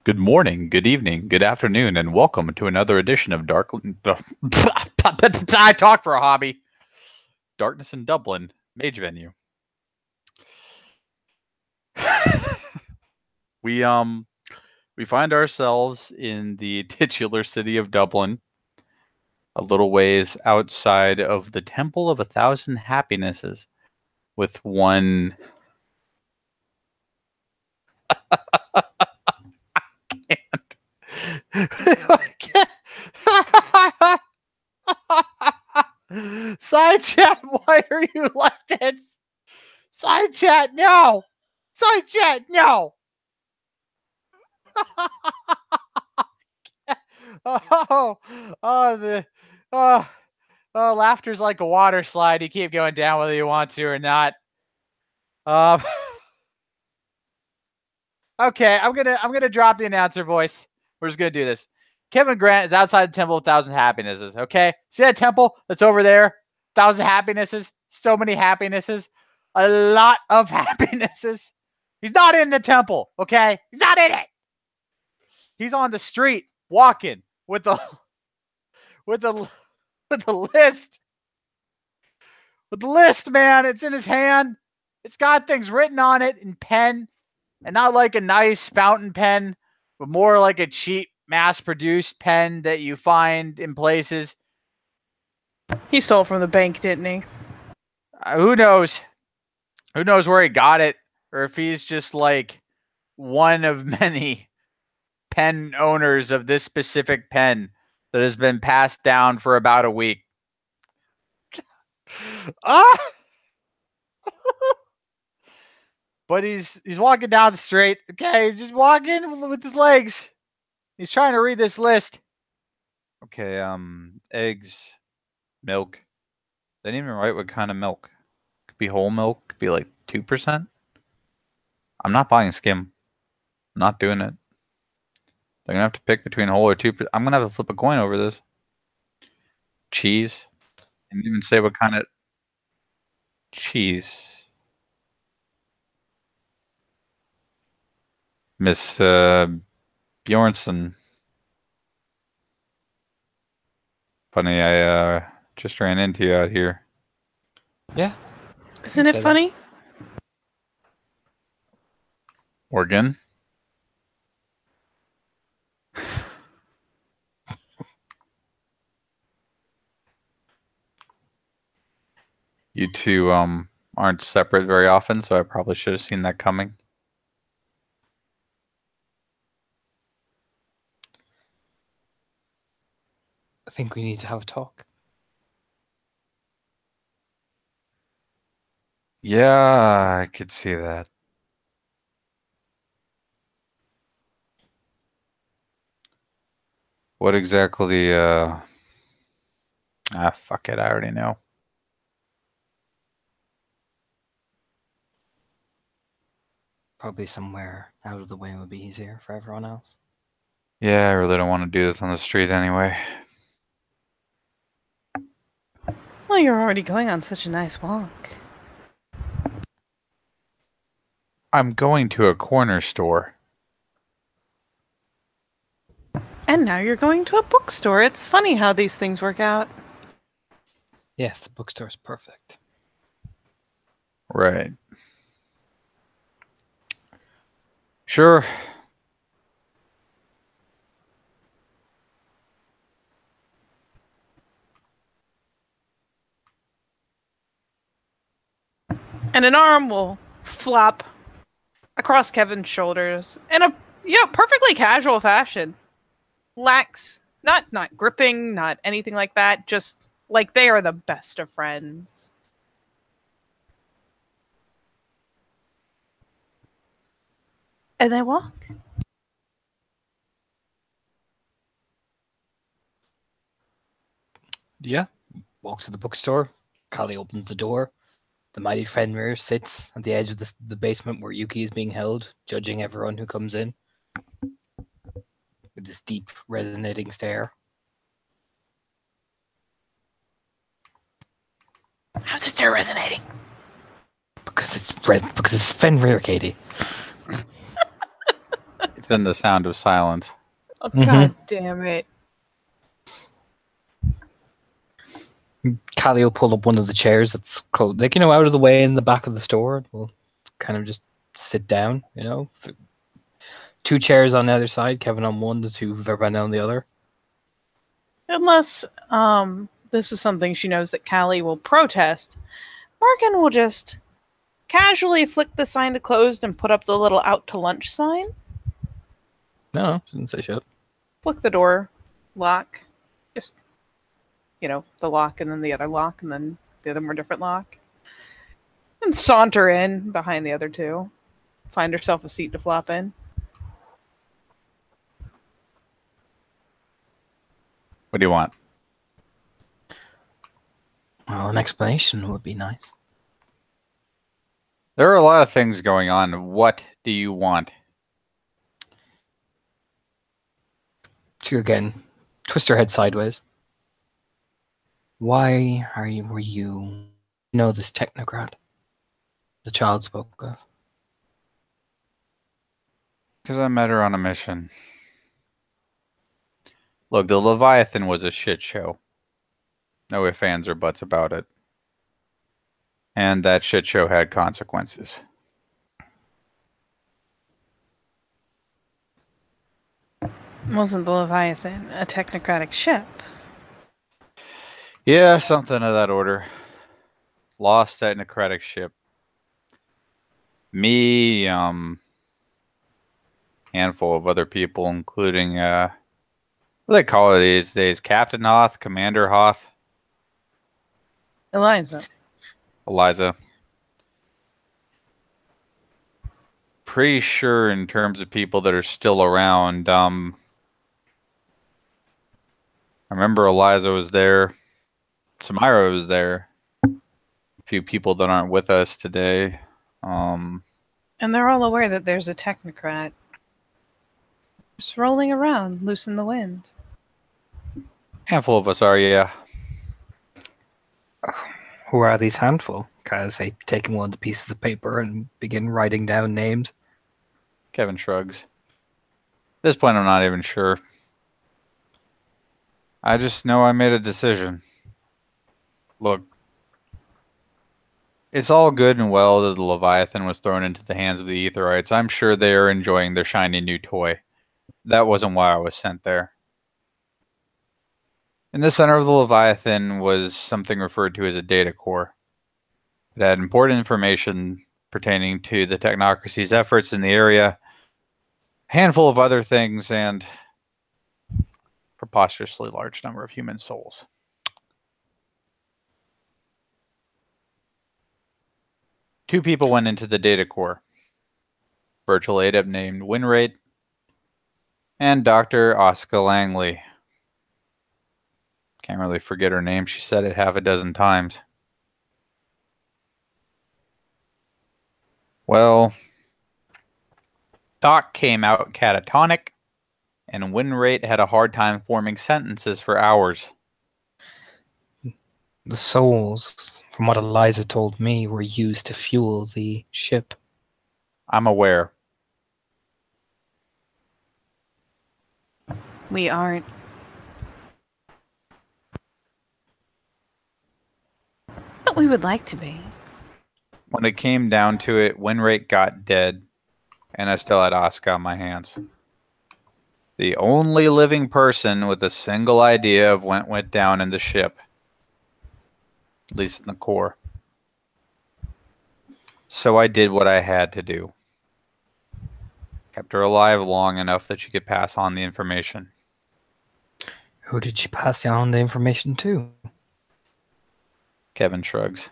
Good morning, good evening, good afternoon, and welcome to another edition of Dark. I talk for a hobby. Darkness in Dublin, Mage venue. we we find ourselves in the titular city of Dublin, a little ways outside of the Temple of 1,000 Happinesses, with one. Side chat, why are you like this? Side chat, no! Side chat, no! oh, oh, oh, oh, laughter's like a water slide. You keep going down whether you want to or not. Um, okay, I'm gonna drop the announcer voice. We're just gonna do this. Kevin Grant is outside the Temple of 1,000 Happinesses. Okay, see that temple that's over there? 1,000 Happinesses. So many happinesses. A lot of happinesses. He's not in the temple. Okay, he's not in it. He's on the street walking with the with the list. With the list, man, it's in his hand. It's got things written on it in pen, and not like a nice fountain pen, but more like a cheap mass-produced pen that you find in places. He stole from the bank, didn't he? Who knows? Who knows where he got it, or if he's just like one of many pen owners of this specific pen that has been passed down for about a week. Ah! But he's walking down the street. Okay, he's just walking with his legs. He's trying to read this list. Okay, eggs, milk. They didn't even write what kind of milk. Could be whole milk. Could be like 2%. I'm not buying skim. I'm not doing it. They're gonna have to pick between whole or 2%. I'm gonna have to flip a coin over this. Cheese. They didn't even say what kind of cheese. Miss Bjornsson. Funny, I just ran into you out here. Yeah. Isn't it funny? Oregon. You two aren't separate very often, so I probably should have seen that coming. I think we need to have a talk. Yeah, I could see that. What exactly, fuck it, I already know. Probably somewhere out of the way would be easier for everyone else. Yeah, I really don't want to do this on the street anyway. Well, you're already going on such a nice walk. I'm going to a corner store. And now you're going to a bookstore. It's funny how these things work out. Yes, the bookstore's perfect. Right. Sure. And an arm will flop across Kevin's shoulders in a perfectly casual fashion. Lacks not gripping, not anything like that, just like they are the best of friends. And they walk. Yeah. Walks to the bookstore. Kali opens the door. The mighty Fenrir sits at the edge of the basement where Yuki is being held, judging everyone who comes in. With this deep, resonating stare. How's the stare resonating? Because it's Fenrir, Katie. It's in the sound of silence. Oh, God damn it. Callie will pull up one of the chairs that's close, like, out of the way in the back of the store. We'll kind of just sit down, 2 chairs on the other side, Kevin on one, the 2 Verbena on the other. Unless this is something she knows that Callie will protest, Morgan will just casually flick the sign to closed and put up the little out to lunch sign. No, didn't say shit. Flick the door, lock. Just, the lock and then the other lock and then the other more different lock. And saunter in behind the other 2. Find herself a seat to flop in. What do you want? Well, an explanation would be nice. There are a lot of things going on. What do you want? She again twist her head sideways. Why were you this technocrat the child spoke of? Because I met her on a mission. Look, the Leviathan was a shit show. No ifs, ands, or buts about it. And that shit show had consequences. Wasn't the Leviathan a technocratic ship? Yeah, something of that order. Lost technocratic ship. Me, handful of other people, including, what do they call it these days? Captain Hoth, Commander Hoth, Eliza. Pretty sure in terms of people that are still around, I remember Eliza was there. Samira was there. A few people that aren't with us today. And they're all aware that there's a technocrat just rolling around, loose in the wind. Handful of us are, yeah. Who are these handful? Kind of say, taking one of the pieces of paper and begin writing down names. Kevin shrugs. At this point, I'm not even sure. I just know I made a decision. Look, it's all good and well that the Leviathan was thrown into the hands of the Aetherites. I'm sure they are enjoying their shiny new toy. That wasn't why I was sent there. In the center of the Leviathan was something referred to as a data core. It had important information pertaining to the technocracy's efforts in the area, a handful of other things, and preposterously large number of human souls. Two people went into the data core. Virtual adept named Winrate and Dr. Oscar Langley. Can't really forget her name. She said it half a dozen times. Well, Doc came out catatonic, and Winrate had a hard time forming sentences for hours. The souls, from what Eliza told me, were used to fuel the ship. I'm aware. We aren't. But we would like to be. When it came down to it, Winrate got dead, and I still had Oscar on my hands. The only living person with a single idea of what went down in the ship. At least in the core. So I did what I had to do. Kept her alive long enough that she could pass on the information. Who did she pass on the information to? Kevin shrugs.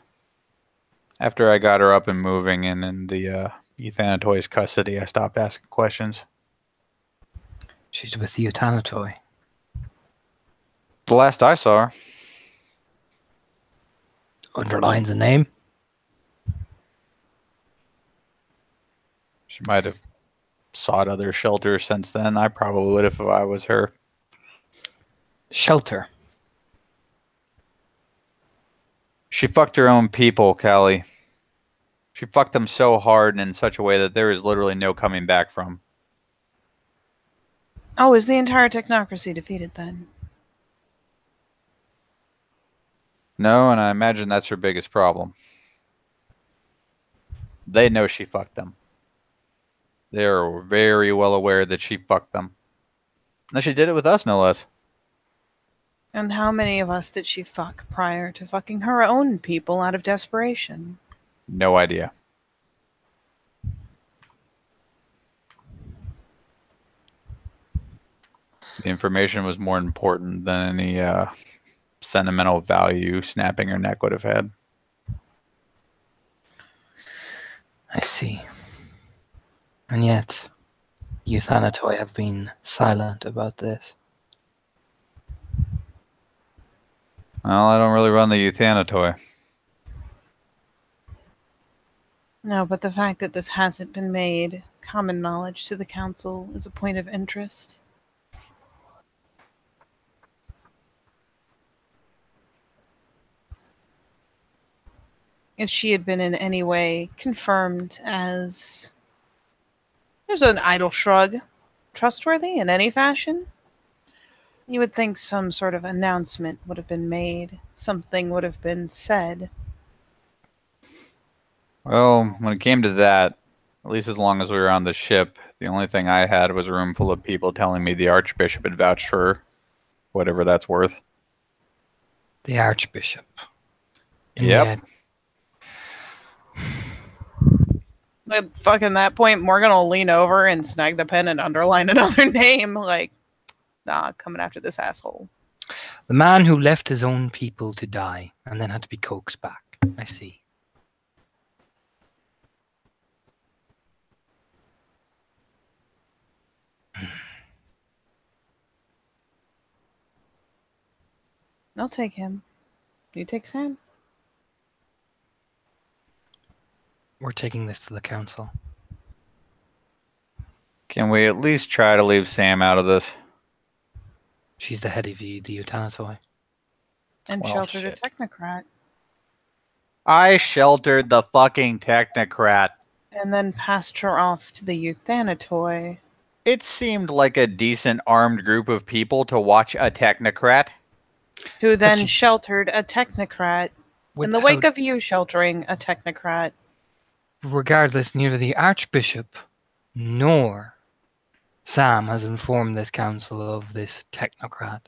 After I got her up and moving and in the Euthanatoy's custody, I stopped asking questions. She's with the Euthanatoy. The last I saw her. Underlines the name? She might have sought other shelter since then. I probably would if I was her. Shelter. She fucked her own people, Callie. She fucked them so hard and in such a way that there is literally no coming back from. Oh, is the entire technocracy defeated then? No, and I imagine that's her biggest problem. They know she fucked them. They're very well aware that she fucked them. And she did it with us, no less. And how many of us did she fuck prior to fucking her own people out of desperation? No idea. The information was more important than any sentimental value snapping her neck would have had. I see. And yet, you Thanatoi have been silent about this. Well, I don't really run the Euthanatoy. No, but the fact that this hasn't been made common knowledge to the council is a point of interest. If she had been in any way confirmed as... There's an idle shrug. Trustworthy in any fashion? You would think some sort of announcement would have been made. Something would have been said. Well, when it came to that, at least as long as we were on the ship, the only thing I had was a room full of people telling me the Archbishop had vouched for her, whatever that's worth. The Archbishop. And Yep. At fucking that point, Morgan will lean over and snag the pen and underline another name. Like, nah, coming after this asshole. The man who left his own people to die and then had to be coaxed back. I see. I'll take him. You take Sam? We're taking this to the council. Can we at least try to leave Sam out of this? She's the head of the Eutanatoi. And Well, sheltered shit. a technocrat. I sheltered the fucking technocrat. And then passed her off to the Euthanatoi. It seemed like a decent armed group of people to watch a technocrat. Who then she- sheltered a technocrat in the wake of you sheltering a technocrat. Regardless, neither the Archbishop nor Sam has informed this council of this technocrat.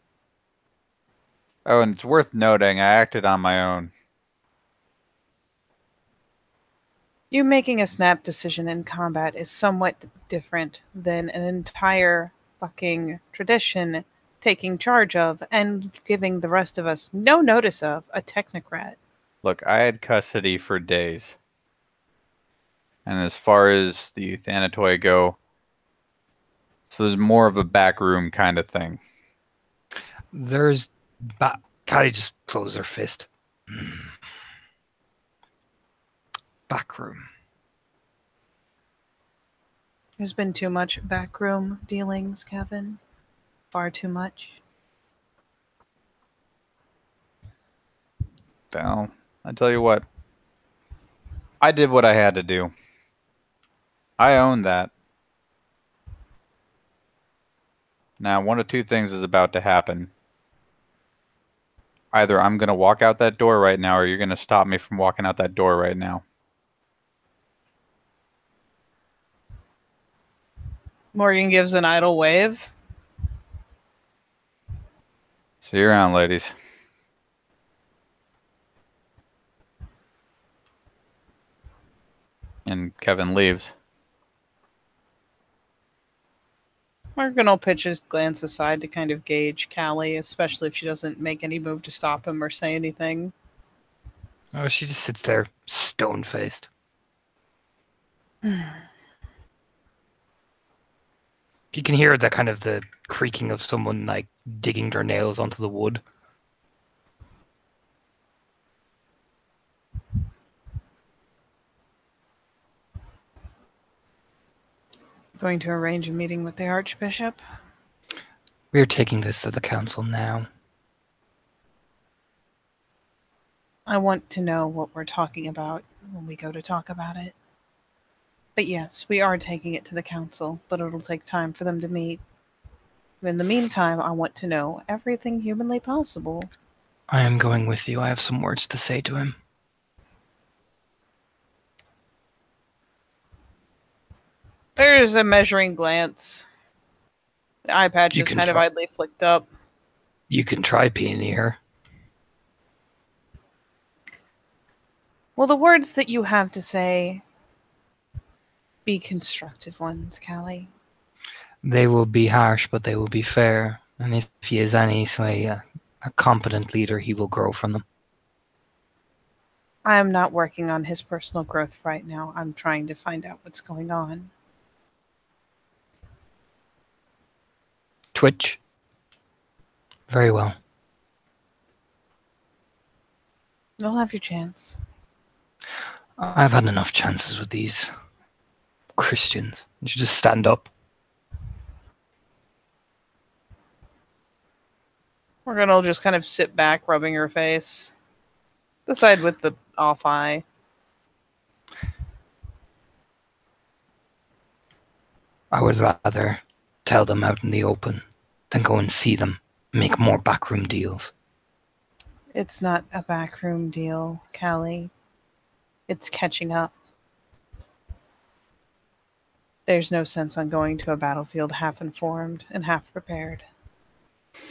Oh, and it's worth noting, I acted on my own. You making a snap decision in combat is somewhat different than an entire fucking tradition taking charge of and giving the rest of us no notice of a technocrat. Look, I had custody for days. And as far as the Thanatoi go, this was more of a backroom kind of thing. There's... Callie just closed her fist. Backroom. There's been too much backroom dealings, Kevin. Far too much. Well, I tell you what. I did what I had to do. I own that. Now, one of two things is about to happen. Either I'm going to walk out that door right now, or you're going to stop me from walking out that door right now. Morgan gives an idle wave. See you around, ladies. And Kevin leaves. Morgan will pitch his glance aside to kind of gauge Callie, especially if she doesn't make any move to stop him or say anything. Oh, she just sits there, stone-faced. You can hear the kind of the creaking of someone like digging their nails onto the wood. Going to arrange a meeting with the Archbishop. We're taking this to the council now. I want to know what we're talking about when we go to talk about it. But yes, we are taking it to the council, but it'll take time for them to meet. In the meantime, I want to know everything humanly possible. I am going with you. I have some words to say to him. There's a measuring glance. The eye patch You is can kind of try. idly flicked up. You can try being here. Will the words that you have to say be constructive ones, Callie? They will be harsh, but they will be fair. And if he is any say a competent leader, he will grow from them. I am not working on his personal growth right now. I'm trying to find out what's going on. Twitch. Very well. You'll have your chance. I've had enough chances with these Christians. You should just stand up. Morgan will just kind of sit back, rubbing her face. The side with the off eye. I would rather tell them out in the open than go and see them make more backroom deals. It's not a backroom deal, Callie. It's catching up. There's no sense on going to a battlefield half informed and half prepared.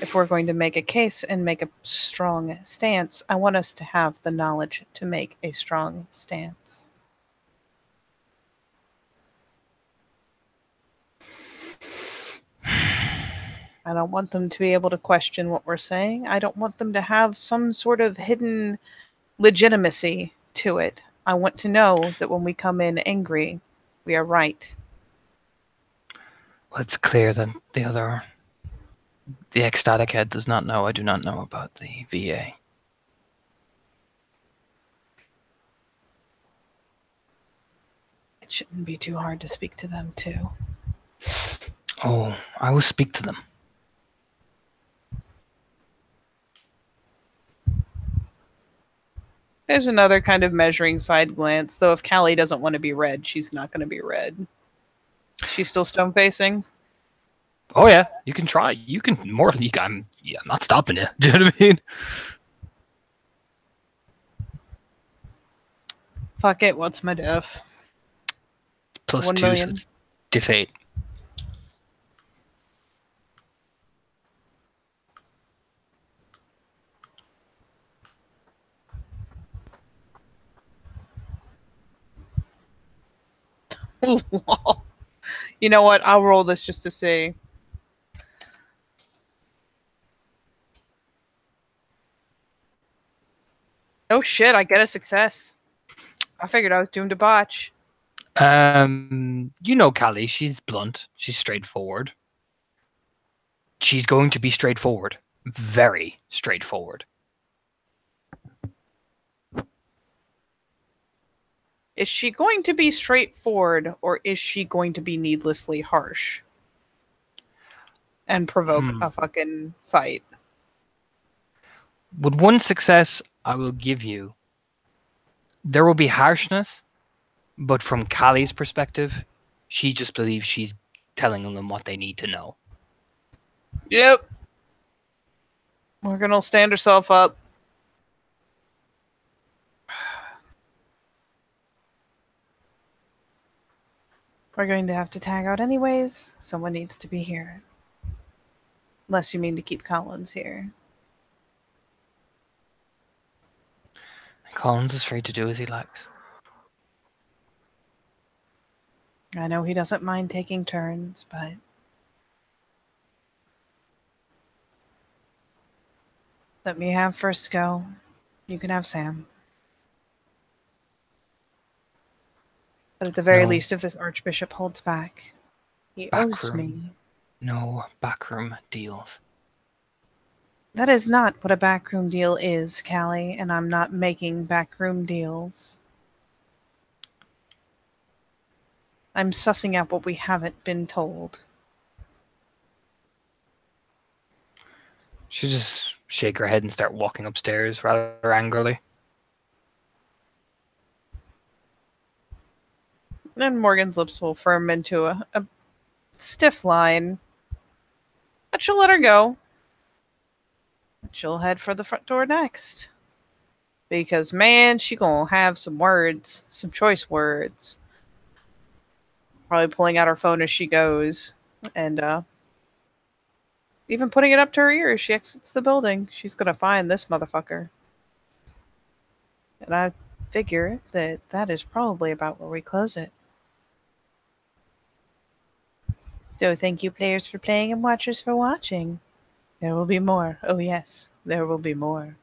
If we're going to make a case and make a strong stance, I want us to have the knowledge to make a strong stance. I don't want them to be able to question what we're saying. I don't want them to have some sort of hidden legitimacy to it. I want to know that when we come in angry, we are right. Well, it's clear that the ecstatic head does not know. I do not know about the VA. It shouldn't be too hard to speak to them, too. Oh, I will speak to them. There's another kind of measuring side glance, though if Callie doesn't want to be read, she's not going to be read. She's still stone facing? Oh yeah, you can try. You can more. I'm not stopping you. Do you know what I mean? Fuck it, what's my def? Plus 1 2, million. so diff 8. You know what? I'll roll this just to see. Oh shit, I get a success. I figured I was doomed to botch. You know Callie, she's blunt. She's straightforward. She's going to be straightforward. Very straightforward. Is she going to be straightforward, or is she going to be needlessly harsh? And provoke a fucking fight? With one success, I will give you. There will be harshness, but from Callie's perspective, she just believes she's telling them what they need to know. Yep. Morgan will stand herself up. We're going to have to tag out anyways. Someone needs to be here. Unless you mean to keep Collins here. Collins is free to do as he likes. I know he doesn't mind taking turns, but... let me have first go. You can have Sam. But at the very least, if this Archbishop holds back, he owes me. No backroom deals. That is not what a backroom deal is, Callie, and I'm not making backroom deals. I'm sussing out what we haven't been told. She just shake her head and start walking upstairs rather angrily. Then Morgan's lips will firm into a stiff line. But she'll let her go. She'll head for the front door next. Because, man, she gonna have some words. Some choice words. Probably pulling out her phone as she goes. And, even putting it up to her ear as she exits the building. She's gonna find this motherfucker. And I figure that is probably about where we close it. So thank you, players, for playing, and watchers for watching. There will be more. Oh yes, there will be more.